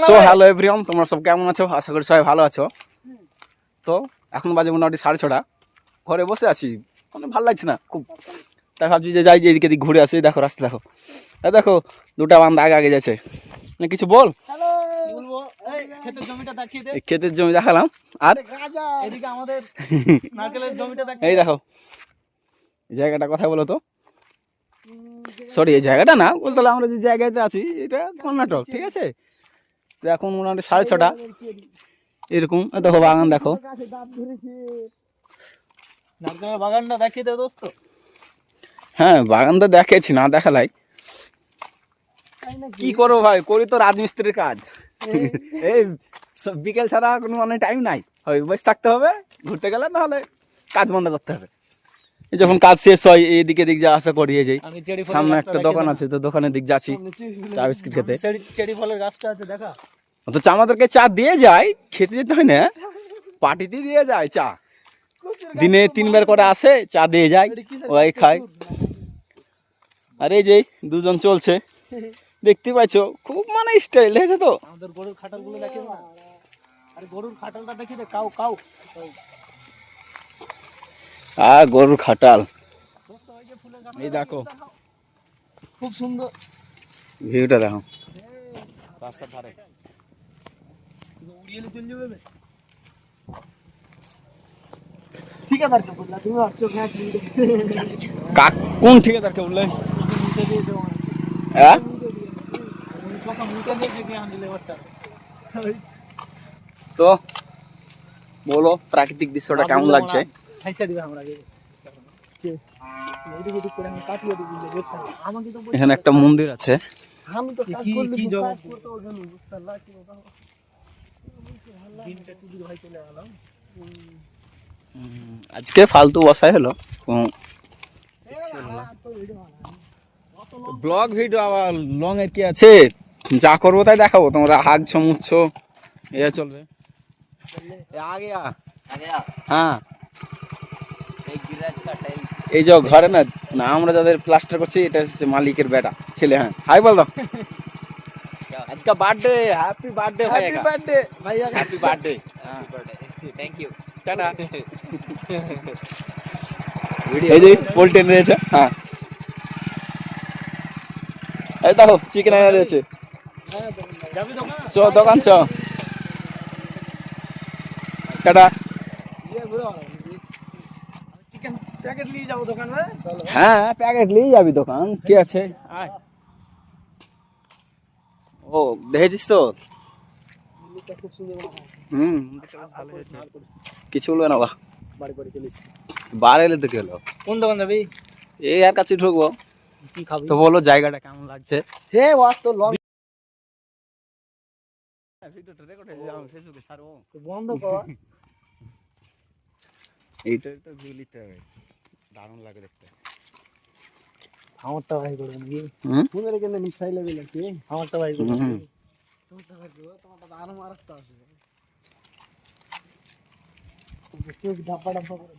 So hello everyone, তোমরা সব কেমন আছো? আশা করি সবাই ভালো আছো। তো এখন বাজে মোটামুটি 6:30। ঘরে বসে আছি, মানে ভালো লাগছে না খুব, তাই ভাবছি যে যাই এদিকে এদিক ঘুরে আসি। দেখো রাস্তা দেখো, দেখো দুটা বান্ধা আগে আগে যাচ্ছে। কিছু বল। ক্ষেতের জমি দেখালাম, আর এই দেখো এই জায়গাটা কথা বলো তো। সরি, এই জায়গাটা না বলতে হলে আমরা যে জায়গাতে আছি এটা কর্ণাটক, ঠিক আছে? তো এখন মোটামুটি 6:30 এরকম। দেখো বাগান দেখো, বাগানটা দেখিয়ে দে দোস্ত। হ্যাঁ বাগান তো দেখেছি, না দেখালাই কি করবো ভাই, করি তো রাজমিস্ত্রির কাজ। এই বিকেল ছাড়া কোনো মানে টাইম নাই, হয় বসে থাকতে হবে, ঘুরতে গেলে নাহলে কাজ বন্ধ করতে হবে। যখন কাজ শেষ হয় এইদিকে দিক যা আশা করিয়ে যাই। সামনে একটা দোকান আছে, তো দোকানের দিক যাচ্ছি চা বিস্কিট খেতে। চেরি ফলের গাছটা আছে দেখা। তো চা আমাদেরকে চা দিয়ে যায়, খেতে যেতে হয় না, পার্টিতে দিয়ে যায় চা। দিনে 3 বার করে আসে, চা দিয়ে যায়, ওই খায়। আর এই যে দুজন চলছে দেখতে পাইছো, খুব মানে স্টাইল হয়েছে। তো আমাদের গরুর খাটাল গুলো দেখে না, আরে গরুর খাটালটা দেখি দে, কাউ কাউ গরুর খাটাল। এই দেখো খুব সুন্দর ভিউটা, দেখো রাস্তার ধারে। উড়িয়ে চলে যাবে ঠিকাদারকে বললা তুমি আছো কোন ঠিকাদারকে বললে? হ্যাঁ তো বলো, প্রাকৃতিক দৃশ্যটা কেমন লাগছে? এখানে একটা মন্দির আছে। আজকে ফালতু বসাই হলো, ব্লগ ভিডিও আবার লং এর কি আছে, যা করবো তাই দেখাবো। তোমরা হাগছো মুছছো, এ চলবে। আগে হ্যাঁ, এই যে ঘরে না না আমরা যাদের প্লাস্টার করছি, এটা হচ্ছে মালিকের বেটা ছেলে। হ্যাঁ হাই বল দাও। আজকে বার্থডে, হ্যাপি বার্থডে ভাই, হ্যাপি বার্থডে ভাইয়া, happy birthday, thank you, tata. এই যে পোল্ট্রি এনেছে, হ্যাঁ এই দেখো চিকেন এনে দিয়েছে। চ দোকান চ, টাটা। চিকেন প্যাকেট নিয়ে যাবো দোকানে। হ্যাঁ প্যাকেট নিয়ে যাবি দোকান, কি আছে আয়। ও দেখেছিস তো, খুব সুন্দর। কিছু বলবে না বা বাড়ি বাড়ি চলে এসেছি। বার এলে তো গেলো। কোন দোকান যাবি? এই আর কাছে ঢুকবো। কি খাবি তো বলো জায়গাটা কেমন লাগছে? হে ওয়াস তো লং বন্ধ কর। এইটাই তো ভিউ নিতে হবে, দারুণ লাগে দেখতে। আমারটা ভাই করবে নাকি? ফুলের কেন মিশাই লাগে নাকি? আমারটা ভাই করবে। তোমারটা ভাই করবে, তোমারটা আরো মারাত্মক আছে। চোখ ডাব্বা ডাব্বা করে